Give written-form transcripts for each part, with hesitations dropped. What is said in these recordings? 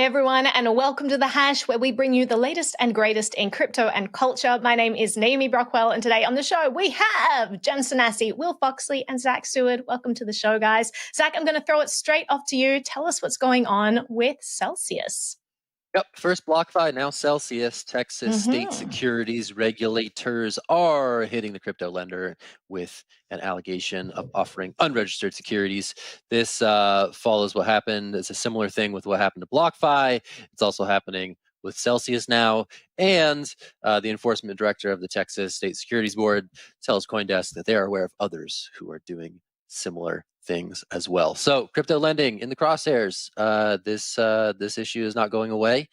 Hi, everyone, and welcome to The Hash, where we bring you the latest and greatest in crypto and culture. My name is Naomi Brockwell, and today on the show, we have Sanasie, Will Foxley, and Zack Seward. Welcome to the show, guys. Zack, I'm going to throw it straight off to you. Tell us what's going on with Celsius. Yep, first BlockFi, now Celsius. Texas state securities regulators are hitting the crypto lender with an allegation of offering unregistered securities. This follows what happened. It's a similar thing with what happened to BlockFi. It's also happening with Celsius now. And the enforcement director of the Texas State Securities Board tells CoinDesk that they are aware of others who are doing similar things as well. So crypto lending in the crosshairs. This issue is not going away.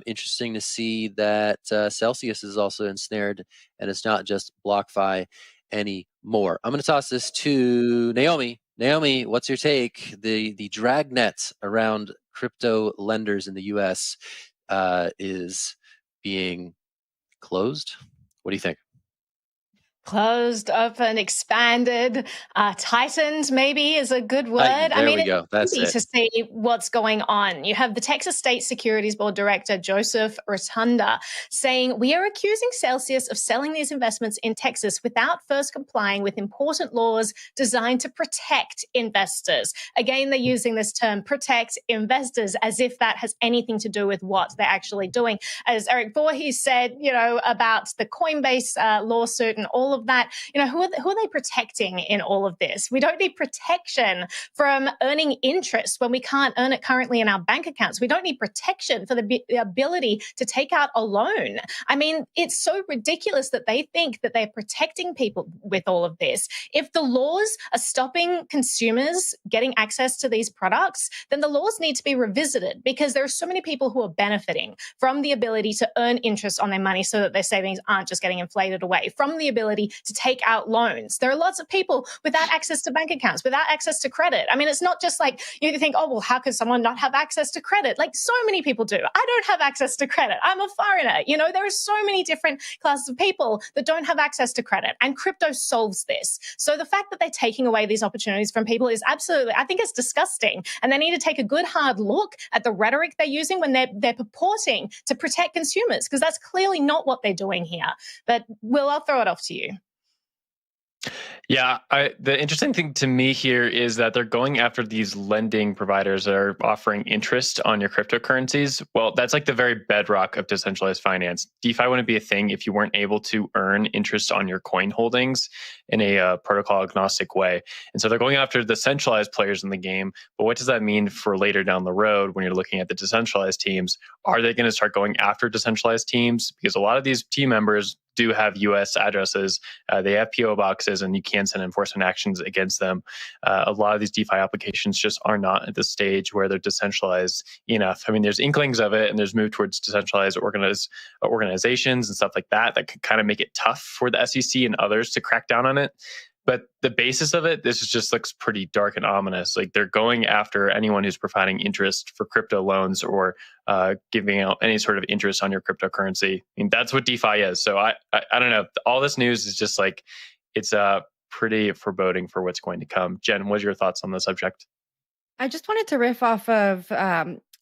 Interesting to see that Celsius is also ensnared, and it's not just BlockFi anymore. I'm going to toss this to Naomi. Naomi, what's your take? The dragnet around crypto lenders in the U.S. Is being closed. What do you think? Closed, open, expanded, tightened maybe is a good word. There we go. That's it. To see what's going on. You have the Texas State Securities Board Director, Joseph Rotunda, saying, "We are accusing Celsius of selling these investments in Texas without first complying with important laws designed to protect investors." Again, they're using this term, protect investors, as if that has anything to do with what they're actually doing. As Eric Voorhees said, about the Coinbase lawsuit and all of that, who are they protecting in all of this? We don't need protection from earning interest when we can't earn it currently in our bank accounts. We don't need protection for the ability to take out a loan. I mean, it's so ridiculous that they think that they're protecting people with all of this. If the laws are stopping consumers getting access to these products, then the laws need to be revisited, because there are so many people who are benefiting from the ability to earn interest on their money so that their savings aren't just getting inflated away, from the ability to take out loans. There are lots of people without access to bank accounts, without access to credit. I mean, it's not just like you think, oh, well, how could someone not have access to credit? Like, so many people do. I don't have access to credit. I'm a foreigner. There are so many different classes of people that don't have access to credit, and crypto solves this. So the fact that they're taking away these opportunities from people is absolutely, I think it's disgusting. And they need to take a good hard look at the rhetoric they're using when they're purporting to protect consumers, because that's clearly not what they're doing here. But Will, I'll throw it off to you. Yeah, the interesting thing to me here is that they're going after these lending providers that are offering interest on your cryptocurrencies. Well, that's like the very bedrock of decentralized finance. DeFi wouldn't be a thing if you weren't able to earn interest on your coin holdings in a protocol agnostic way. And so they're going after the centralized players in the game. But what does that mean for later down the road when you're looking at the decentralized teams? Are they going to start going after decentralized teams? Because a lot of these team members do have U.S. addresses. They have PO boxes, and you can send enforcement actions against them. A lot of these DeFi applications just are not at the stage where they're decentralized enough. I mean, there's inklings of it, and there's move towards decentralized organizations and stuff like that could kind of make it tough for the SEC and others to crack down on it. But the basis of it, this just looks pretty dark and ominous. Like, they're going after anyone who's providing interest for crypto loans or giving out any sort of interest on your cryptocurrency. I mean, that's what DeFi is. So I don't know. All this news is just like, it's pretty foreboding for what's going to come. Jen, what are your thoughts on the subject? I just wanted to riff off of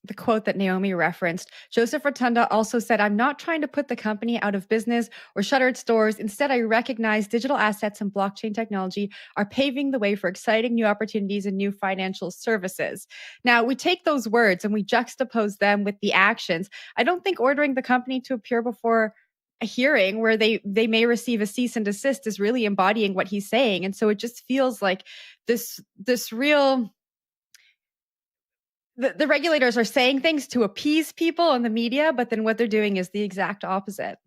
the quote that Naomi referenced. Joseph Rotunda also said, "I'm not trying to put the company out of business or shutter its doors. Instead, I recognize digital assets and blockchain technology are paving the way for exciting new opportunities and new financial services." Now, we take those words and we juxtapose them with the actions. I don't think ordering the company to appear before a hearing where they may receive a cease and desist is really embodying what he's saying. And so it just feels like this real... The regulators are saying things to appease people in the media, but then what they're doing is the exact opposite.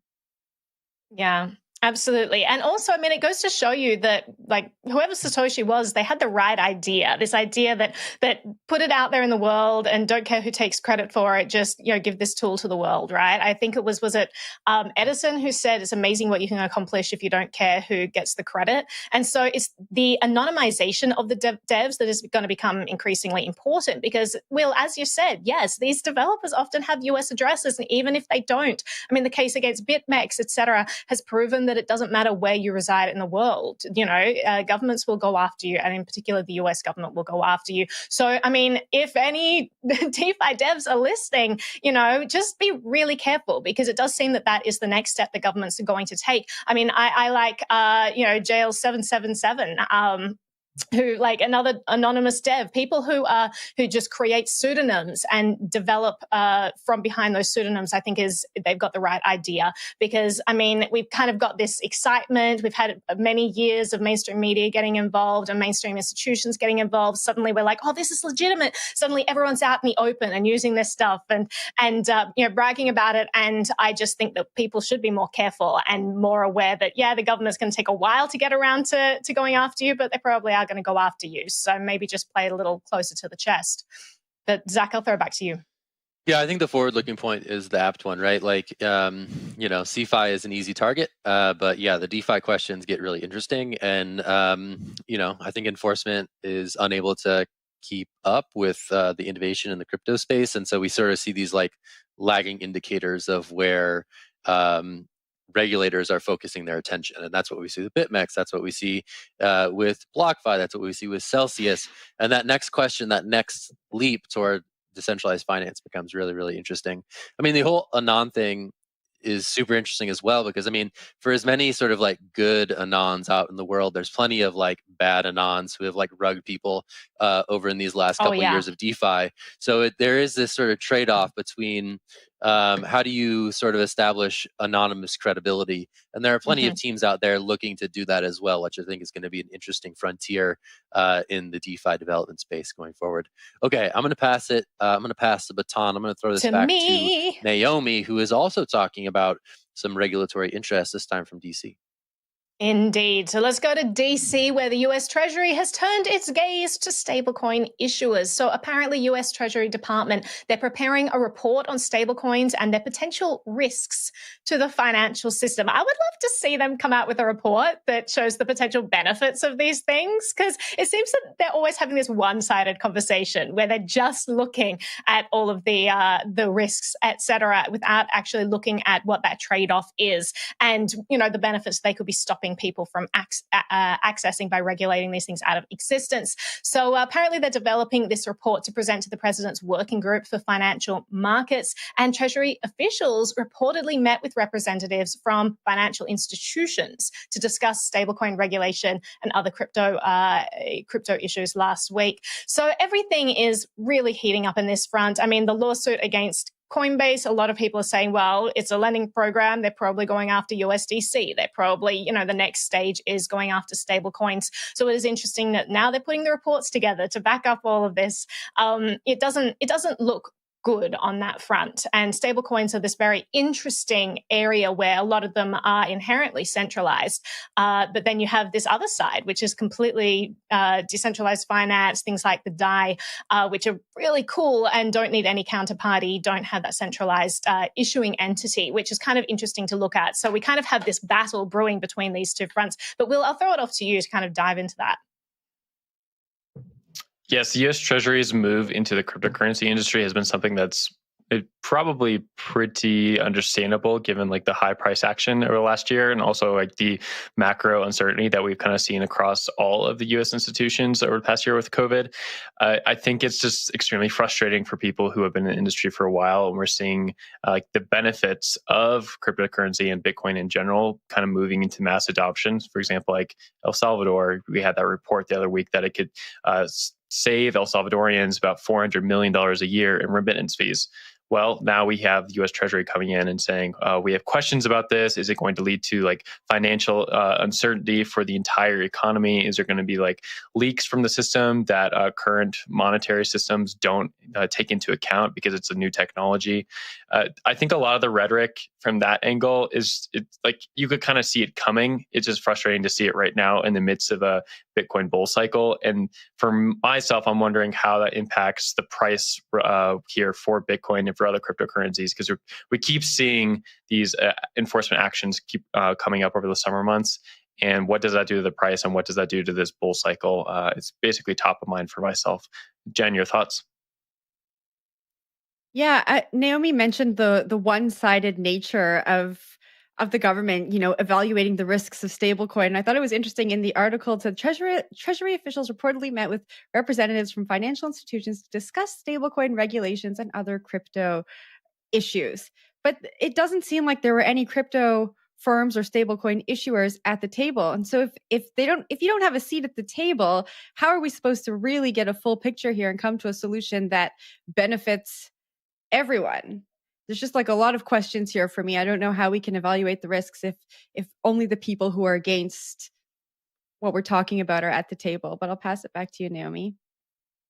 Yeah. Absolutely. And also, I mean, it goes to show you that, like, whoever Satoshi was, they had the right idea, this idea that put it out there in the world and don't care who takes credit for it, just, give this tool to the world, right? I think it was it Edison who said, it's amazing what you can accomplish if you don't care who gets the credit. And so it's the anonymization of the devs that is going to become increasingly important, because, Will, as you said, yes, these developers often have US addresses, and even if they don't, I mean, the case against BitMEX, et cetera, has proven that that it doesn't matter where you reside in the world. Governments will go after you, and in particular, the US government will go after you. So, I mean, if any DeFi devs are listening, just be really careful, because it does seem that is the next step that governments are going to take. I mean, I like, Jail 777, who, like, another anonymous dev, people who just create pseudonyms and develop from behind those pseudonyms, I think they've got the right idea. Because, I mean, we've kind of got this excitement. We've had many years of mainstream media getting involved and mainstream institutions getting involved. Suddenly we're like, oh, this is legitimate. Suddenly everyone's out in the open and using this stuff and bragging about it. And I just think that people should be more careful and more aware that, the government's going to take a while to get around to going after you, but they probably are going to go after you. So maybe just play it a little closer to the chest. But Zach, I'll throw it back to you. Yeah, I think the forward-looking point is the apt one, right? Like, CeFi is an easy target, but yeah, the DeFi questions get really interesting. And, I think enforcement is unable to keep up with the innovation in the crypto space. And so we sort of see these like lagging indicators of where regulators are focusing their attention. And that's what we see with BitMEX. That's what we see with BlockFi. That's what we see with Celsius. And that next question, that next leap toward decentralized finance becomes really, really interesting. I mean, the whole Anon thing is super interesting as well, because I mean, for as many sort of like good Anons out in the world, there's plenty of like bad Anons who have like rugged people over in these last couple of years of DeFi. So there is this sort of trade-off between how do you sort of establish anonymous credibility? And there are plenty of teams out there looking to do that as well, which I think is going to be an interesting frontier in the DeFi development space going forward. Okay, I'm going to pass it. I'm going to pass the baton. I'm going to throw this back to Naomi, who is also talking about some regulatory interests, this time from DC. Indeed. So let's go to DC, where the US Treasury has turned its gaze to stablecoin issuers. So apparently US Treasury Department, they're preparing a report on stablecoins and their potential risks to the financial system. I would love to see them come out with a report that shows the potential benefits of these things, because it seems that they're always having this one-sided conversation where they're just looking at all of the risks, etc., without actually looking at what that trade-off is and, the benefits they could be stopping people from accessing by regulating these things out of existence. So apparently they're developing this report to present to the president's working group for financial markets, and Treasury officials reportedly met with representatives from financial institutions to discuss stablecoin regulation and other crypto issues last week. So everything is really heating up in this front. I mean, the lawsuit against Coinbase, a lot of people are saying, well, it's a lending program. They're probably going after USDC. They're probably, the next stage is going after stablecoins. So it is interesting that now they're putting the reports together to back up all of this. It doesn't look good on that front. And stablecoins are this very interesting area where a lot of them are inherently centralized. But then you have this other side, which is completely decentralized finance, things like the DAI, which are really cool and don't need any counterparty, don't have that centralized issuing entity, which is kind of interesting to look at. So we kind of have this battle brewing between these two fronts. But Will, I'll throw it off to you to kind of dive into that. Yes, the U.S. Treasury's move into the cryptocurrency industry has been something that's probably pretty understandable given like the high price action over the last year, and also like the macro uncertainty that we've kind of seen across all of the U.S. institutions over the past year with COVID. I think it's just extremely frustrating for people who have been in the industry for a while, and we're seeing like the benefits of cryptocurrency and Bitcoin in general kind of moving into mass adoption. For example, like El Salvador, we had that report the other week that it could save El Salvadorians about $400 million a year in remittance fees. Well, now we have the U.S. Treasury coming in and saying, we have questions about this. Is it going to lead to like financial uncertainty for the entire economy? Is there going to be like leaks from the system that current monetary systems don't take into account because it's a new technology? I think a lot of the rhetoric from that angle is like you could kind of see it coming. It's just frustrating to see it right now in the midst of a Bitcoin bull cycle. And for myself, I'm wondering how that impacts the price here for Bitcoin and for other cryptocurrencies, because we keep seeing these enforcement actions keep coming up over the summer months. And what does that do to the price, and what does that do to this bull cycle? It's basically top of mind for myself. Jen, your thoughts? Yeah, Naomi mentioned the one-sided nature of of the government, evaluating the risks of stablecoin. And I thought it was interesting in the article to Treasury officials reportedly met with representatives from financial institutions to discuss stablecoin regulations and other crypto issues. But it doesn't seem like there were any crypto firms or stablecoin issuers at the table. And so if you don't have a seat at the table, how are we supposed to really get a full picture here and come to a solution that benefits everyone? There's just like a lot of questions here for me. I don't know how we can evaluate the risks if only the people who are against what we're talking about are at the table. But I'll pass it back to you, Naomi.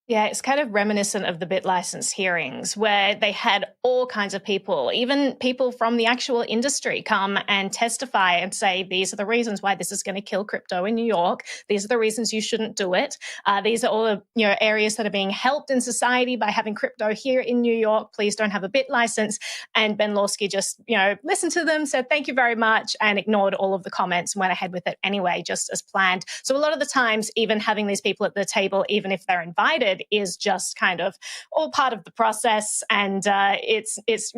Yeah, it's kind of reminiscent of the BitLicense hearings where they had all kinds of people, even people from the actual industry, come and testify and say, these are the reasons why this is going to kill crypto in New York. These are the reasons you shouldn't do it. These are all the areas that are being helped in society by having crypto here in New York. Please don't have a BitLicense. And Ben Lawsky just, listened to them, said thank you very much, and ignored all of the comments and went ahead with it anyway, just as planned. So a lot of the times, even having these people at the table, even if they're invited, is just kind of all part of the process, and it's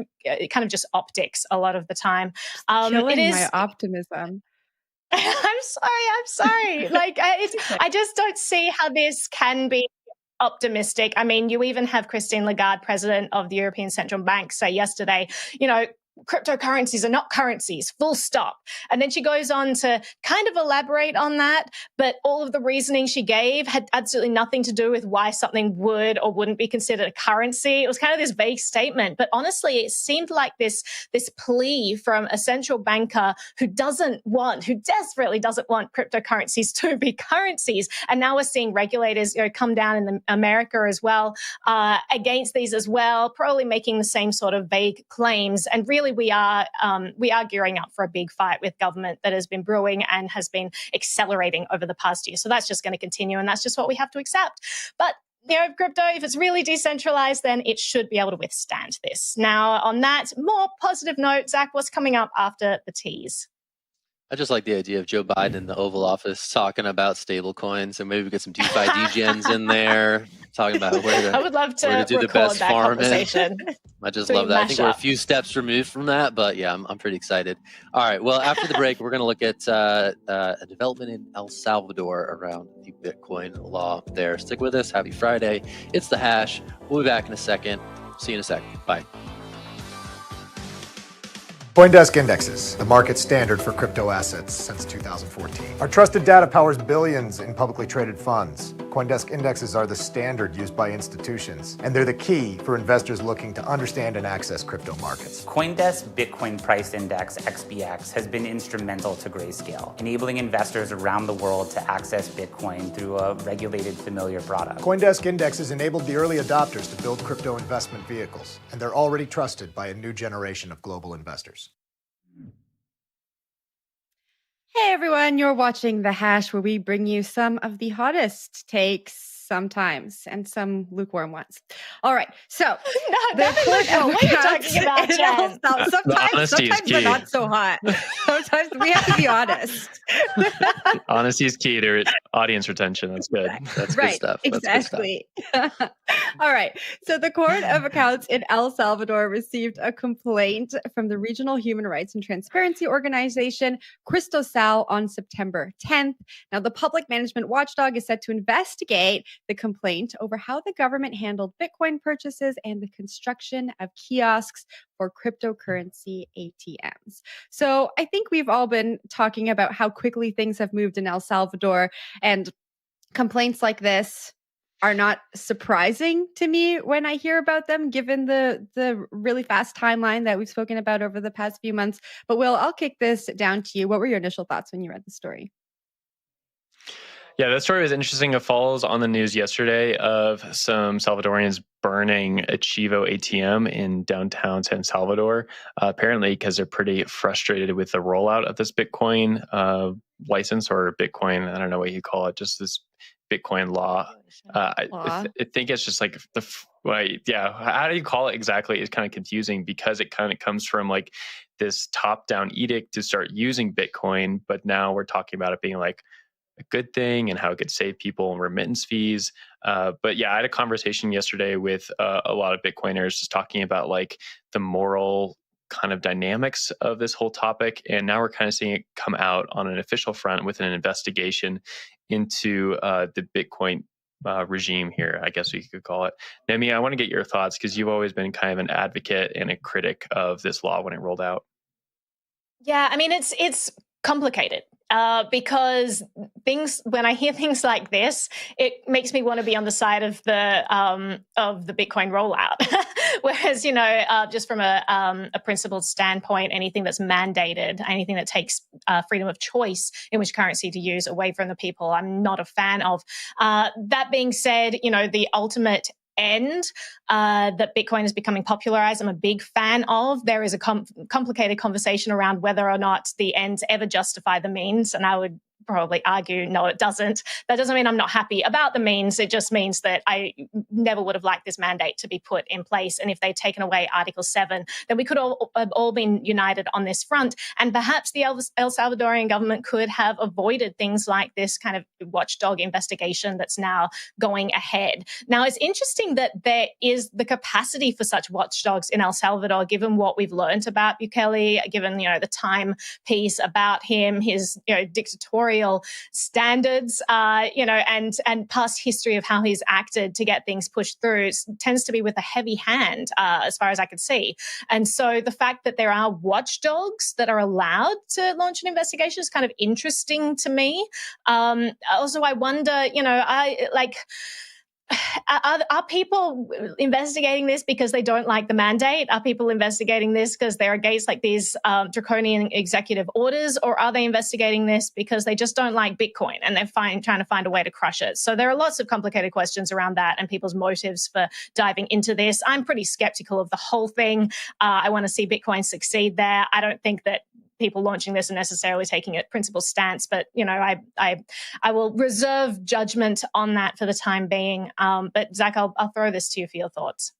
kind of just optics a lot of the time. Killing my optimism. I'm sorry. I just don't see how this can be optimistic. I mean, you even have Christine Lagarde, president of the European Central Bank, say yesterday, cryptocurrencies are not currencies, full stop. And then she goes on to kind of elaborate on that, but all of the reasoning she gave had absolutely nothing to do with why something would or wouldn't be considered a currency. It was kind of this vague statement. But honestly, it seemed like this plea from a central banker who desperately doesn't want cryptocurrencies to be currencies. And now we're seeing regulators come down in America as well against these as well, probably making the same sort of vague claims. And really, we are gearing up for a big fight with government that has been brewing and has been accelerating over the past year. So that's just going to continue, and that's just what we have to accept. But crypto, if it's really decentralized, then it should be able to withstand this. Now, on that more positive note, Zach, what's coming up after the tease? I just like the idea of Joe Biden in the Oval Office talking about stable coins, and maybe we get some DeFi degens in there talking about where I would love to do the best that farming. Conversation. I just love that. I think we're a few steps removed from that, but yeah, I'm pretty excited. All right, well, after the break, we're going to look at a development in El Salvador around the Bitcoin law there. Stick with us. Happy Friday. It's The Hash. We'll be back in a second. See you in a sec. Bye. CoinDesk Indexes, the market standard for crypto assets since 2014. Our trusted data powers billions in publicly traded funds. CoinDesk Indexes are the standard used by institutions, and they're the key for investors looking to understand and access crypto markets. CoinDesk Bitcoin Price Index, XBX, has been instrumental to Grayscale, enabling investors around the world to access Bitcoin through a regulated, familiar product. CoinDesk Indexes enabled the early adopters to build crypto investment vehicles, and they're already trusted by a new generation of global investors. Hey everyone, you're watching The Hash, where we bring you some of the hottest takes sometimes and some lukewarm ones. All right, so what are you talking about, Jen? Sometimes they're not so hot. Sometimes we have to be honest. Honesty is key to audience retention. That's good. That's right, good stuff. Exactly. Good stuff. All right. So the Court of Accounts in El Salvador received a complaint from the Regional Human Rights and Transparency Organization, Cristosal, on September 10th. Now, the Public Management Watchdog is set to investigate the complaint over how the government handled Bitcoin purchases and the construction of kiosks for cryptocurrency ATMs. So I think we've all been talking about how quickly things have moved in El Salvador, and complaints like this are not surprising to me when I hear about them, given the really fast timeline that we've spoken about over the past few months. But Will, I'll kick this down to you. What were your initial thoughts when you read the story? Yeah, that story was interesting. It follows on the news yesterday of some Salvadorians burning a Chivo ATM in downtown San Salvador, apparently because they're pretty frustrated with the rollout of this Bitcoin license, or Bitcoin, I don't know what you call it, just this Bitcoin law. I think it's just like how do you call it exactly is kind of confusing, because it kind of comes from like this top-down edict to start using Bitcoin, but now we're talking about it being like a good thing and how it could save people in remittance fees. But yeah, I had a conversation yesterday with a lot of Bitcoiners just talking about like the moral kind of dynamics of this whole topic. And now we're kind of seeing it come out on an official front with an investigation into the Bitcoin regime here, I guess we could call it. Naomi, I want to get your thoughts because you've always been kind of an advocate and a critic of this law when it rolled out. Yeah, I mean, it's complicated because when I hear things like this, it makes me want to be on the side of the Bitcoin rollout. Whereas, just from a principled standpoint, anything that's mandated, anything that takes freedom of choice in which currency to use away from the people, I'm not a fan of. That being said, the ultimate end that Bitcoin is becoming popularized, I'm a big fan of. There is a complicated conversation around whether or not the ends ever justify the means, and I would probably argue, no, it doesn't. That doesn't mean I'm not happy about the means. It just means that I never would have liked this mandate to be put in place. And if they'd taken away Article 7, then we could have all been united on this front. And perhaps the El Salvadorian government could have avoided things like this kind of watchdog investigation that's now going ahead. Now, it's interesting that there is the capacity for such watchdogs in El Salvador, given what we've learned about Bukele, given, the Time piece about him, his, dictatorial standards, and past history of how he's acted to get things pushed through tends to be with a heavy hand, as far as I could see. And so the fact that there are watchdogs that are allowed to launch an investigation is kind of interesting to me. Also, I wonder, are people investigating this because they don't like the mandate? Are people investigating this because they're against these draconian executive orders? Or are they investigating this because they just don't like Bitcoin and they're trying to find a way to crush it? So there are lots of complicated questions around that and people's motives for diving into this. I'm pretty skeptical of the whole thing. I want to see Bitcoin succeed there. I don't think that people launching this are necessarily taking a principled stance, but I will reserve judgment on that for the time being. But Zach, I'll throw this to you for your thoughts.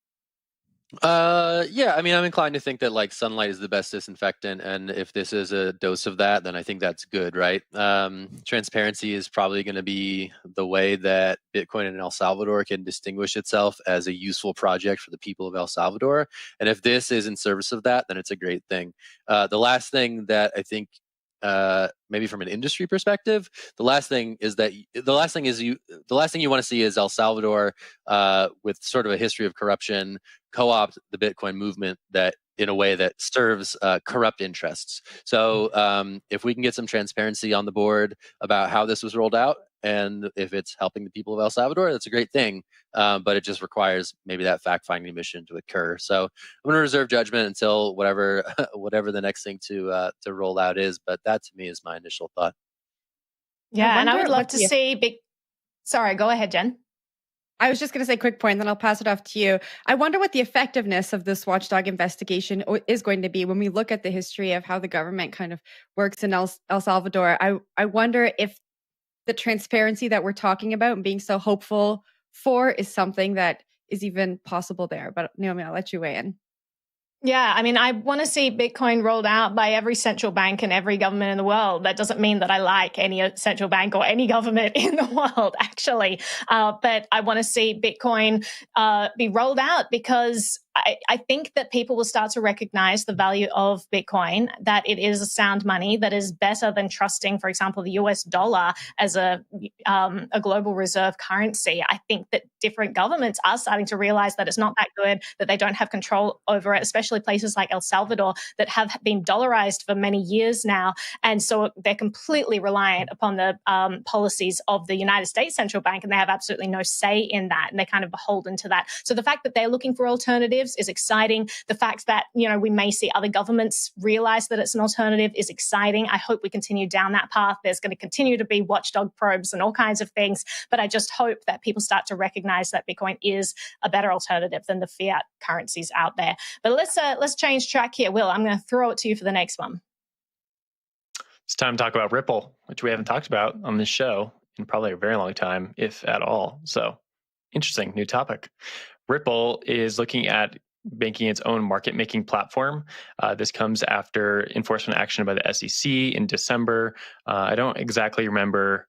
Yeah, I mean, I'm inclined to think that sunlight is the best disinfectant, and if this is a dose of that, then I think that's good, right? Transparency is probably going to be the way that Bitcoin in El Salvador can distinguish itself as a useful project for the people of El Salvador. And if this is in service of that, then it's a great thing. The last thing that I think, maybe from an industry perspective, the last thing you want to see is El Salvador, with sort of a history of corruption, co-opt the Bitcoin movement that in a way that serves corrupt interests. So if we can get some transparency on the board about how this was rolled out, and if it's helping the people of El Salvador, that's a great thing. But it just requires maybe that fact-finding mission to occur. So I'm going to reserve judgment until whatever the next thing to roll out is. But that to me is my initial thought. Yeah, and I would love to see Sorry, go ahead, Jen. I was just going to say a quick point, then I'll pass it off to you. I wonder what the effectiveness of this watchdog investigation is going to be when we look at the history of how the government kind of works in El Salvador. I wonder if the transparency that we're talking about and being so hopeful for is something that is even possible there. But Naomi, I'll let you weigh in. Yeah, I mean, I want to see Bitcoin rolled out by every central bank and every government in the world. That doesn't mean that I like any central bank or any government in the world, actually. But I want to see Bitcoin be rolled out because I think that people will start to recognize the value of Bitcoin, that it is a sound money that is better than trusting, for example, the US dollar as a global reserve currency. I think that different governments are starting to realize that it's not that good, that they don't have control over it, especially places like El Salvador that have been dollarized for many years now. And so they're completely reliant upon the policies of the United States Central Bank, and they have absolutely no say in that. And they're kind of beholden to that. So the fact that they're looking for alternatives is exciting. The fact that, we may see other governments realize that it's an alternative is exciting. I hope we continue down that path. There's going to continue to be watchdog probes and all kinds of things, but I just hope that people start to recognize that Bitcoin is a better alternative than the fiat currencies out there. But let's change track here. Will, I'm going to throw it to you for the next one. It's time to talk about Ripple, which we haven't talked about on this show in probably a very long time, if at all. So interesting new topic. Ripple is looking at making its own market-making platform. This comes after enforcement action by the SEC in December. I don't exactly remember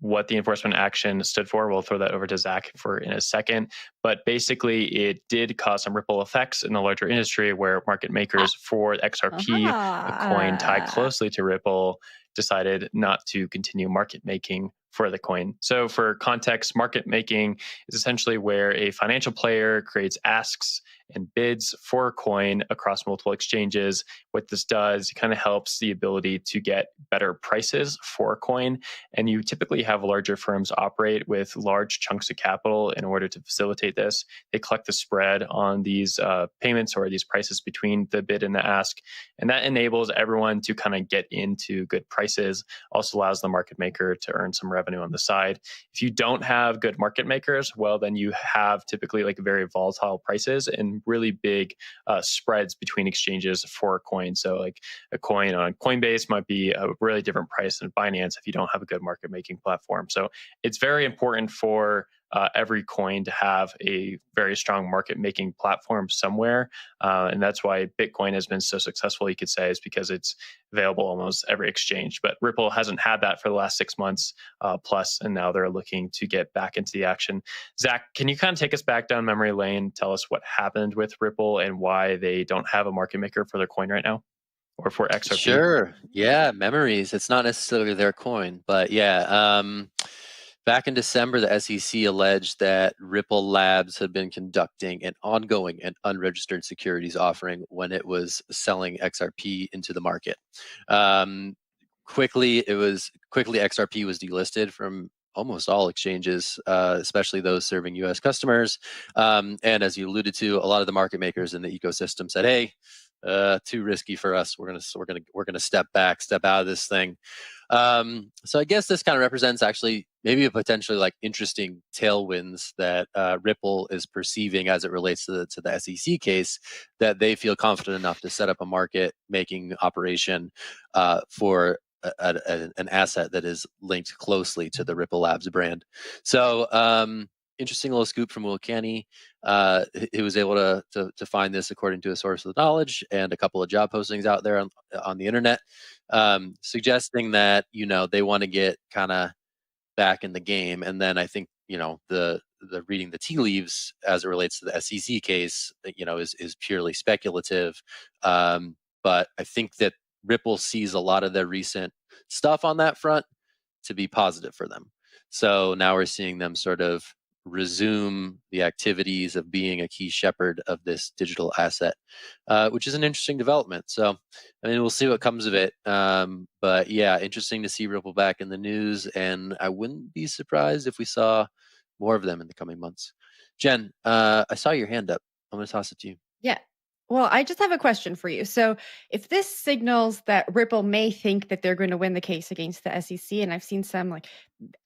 what the enforcement action stood for. We'll throw that over to Zack in a second. But basically, it did cause some ripple effects in the larger industry where market makers for XRP, a coin tied closely to Ripple, decided not to continue market making for the coin. So for context, market making is essentially where a financial player creates asks and bids for a coin across multiple exchanges. What this does, it kind of helps the ability to get better prices for a coin. And you typically have larger firms operate with large chunks of capital in order to facilitate this. They collect the spread on these payments or these prices between the bid and the ask. And that enables everyone to kind of get into good prices, also allows the market maker to earn some revenue on the side. If you don't have good market makers, well, then you have typically like very volatile prices and really big spreads between exchanges for a coin. So like a coin on Coinbase might be a really different price than Binance if you don't have a good market making platform. So it's very important for every coin to have a very strong market making platform somewhere. And that's why Bitcoin has been so successful, you could say, is because it's available almost every exchange. But Ripple hasn't had that for the last 6 months plus, and now they're looking to get back into the action. Zack, can you kind of take us back down memory lane, tell us what happened with Ripple and why they don't have a market maker for their coin right now? Or for XRP? Sure. Yeah, memories. It's not necessarily their coin, but yeah. Back in December, the SEC alleged that Ripple Labs had been conducting an ongoing and unregistered securities offering when it was selling XRP into the market. Quickly, XRP was delisted from almost all exchanges, especially those serving U.S. customers. And as you alluded to, a lot of the market makers in the ecosystem said, "Hey, too risky for us. We're gonna step back, step out of this thing." So I guess this kind of represents actually maybe a potentially like interesting tailwinds that Ripple is perceiving as it relates to the SEC case, that they feel confident enough to set up a market making operation for an asset that is linked closely to the Ripple Labs brand. So interesting little scoop from Will Canny. He was able to find this according to a source of knowledge and a couple of job postings out there on the internet, suggesting that they want to get kind of back in the game. And then I think the reading the tea leaves as it relates to the SEC case, is purely speculative. But I think that Ripple sees a lot of their recent stuff on that front to be positive for them. So now we're seeing them sort of resume the activities of being a key shepherd of this digital asset, which is an interesting development. So, I mean, we'll see what comes of it. But yeah, interesting to see Ripple back in the news, and I wouldn't be surprised if we saw more of them in the coming months. Jen, I saw your hand up. I'm going to toss it to you. Yeah. Well, I just have a question for you. So if this signals that Ripple may think that they're going to win the case against the SEC, and I've seen some like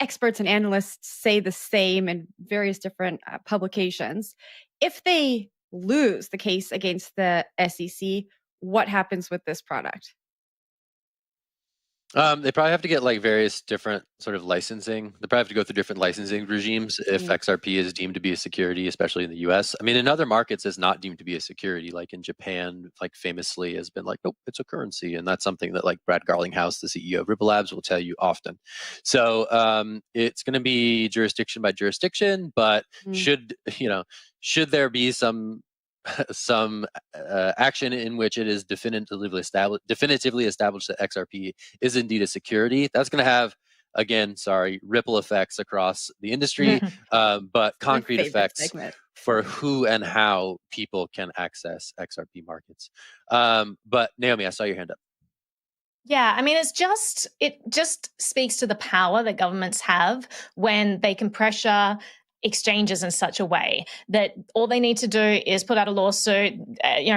experts and analysts say the same in various different publications, if they lose the case against the SEC, what happens with this product? They probably have to get like various different sort of licensing. They probably have to go through different licensing regimes if XRP is deemed to be a security, especially in the US. I mean, in other markets, it's not deemed to be a security. Like in Japan, like famously has been like, nope, it's a currency. And that's something that like Brad Garlinghouse, the CEO of Ripple Labs, will tell you often. So it's going to be jurisdiction by jurisdiction, but should there be some action in which it is definitively established that XRP is indeed a security, that's going to have, again, ripple effects across the industry, but concrete effects for who and how people can access XRP markets. But Naomi, I saw your hand up. Yeah, I mean, it just speaks to the power that governments have when they can pressure exchanges in such a way that all they need to do is put out a lawsuit.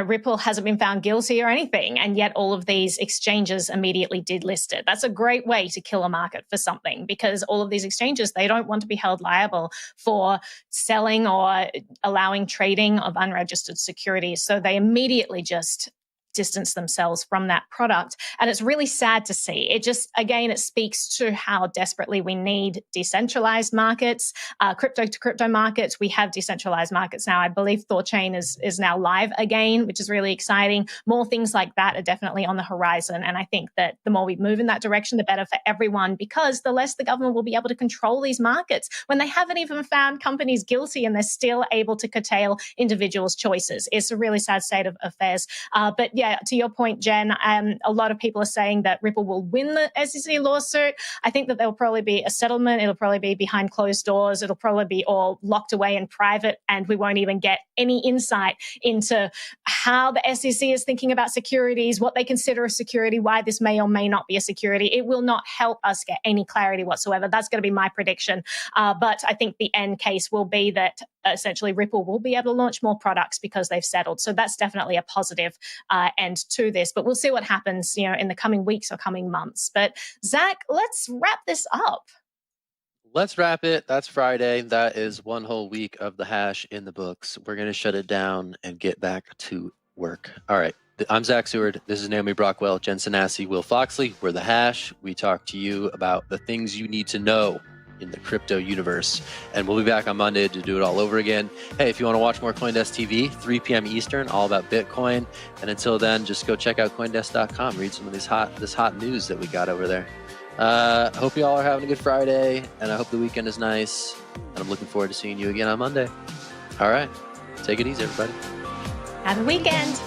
Ripple hasn't been found guilty or anything, and yet all of these exchanges immediately did list it. That's a great way to kill a market for something, because all of these exchanges, they don't want to be held liable for selling or allowing trading of unregistered securities. So they immediately just distance themselves from that product. And it's really sad to see. It just, again, it speaks to how desperately we need decentralized markets, crypto to crypto markets. We have decentralized markets now. I believe Thorchain is now live again, which is really exciting. More things like that are definitely on the horizon. And I think that the more we move in that direction, the better for everyone, because the less the government will be able to control these markets when they haven't even found companies guilty and they're still able to curtail individuals' choices. It's a really sad state of affairs. But yeah, to your point, Jen, a lot of people are saying that Ripple will win the SEC lawsuit. I think that there will probably be a settlement. It'll probably be behind closed doors. It'll probably be all locked away in private, and we won't even get any insight into how the SEC is thinking about securities, what they consider a security, why this may or may not be a security. It will not help us get any clarity whatsoever. That's going to be my prediction. But I think the end case will be that essentially Ripple will be able to launch more products because they've settled. So that's definitely a positive end to this. But we'll see what happens, in the coming weeks or coming months. But Zack, let's wrap this up. Let's wrap it. That's Friday. That is one whole week of the hash in the books. We're going to shut it down and get back to work. All right. I'm Zack Seward. This is Naomi Brockwell, Jen Sanasie, Will Foxley. We're the hash. We talk to you about the things you need to know in the crypto universe. And we'll be back on Monday to do it all over again. Hey, if you want to watch more CoinDesk TV, 3 p.m. Eastern, all about Bitcoin. And until then, just go check out CoinDesk.com. Read some of this hot news that we got over there. Hope you all are having a good Friday, and I hope the weekend is nice. And I'm looking forward to seeing you again on Monday. All right. Take it easy, everybody. Have a weekend.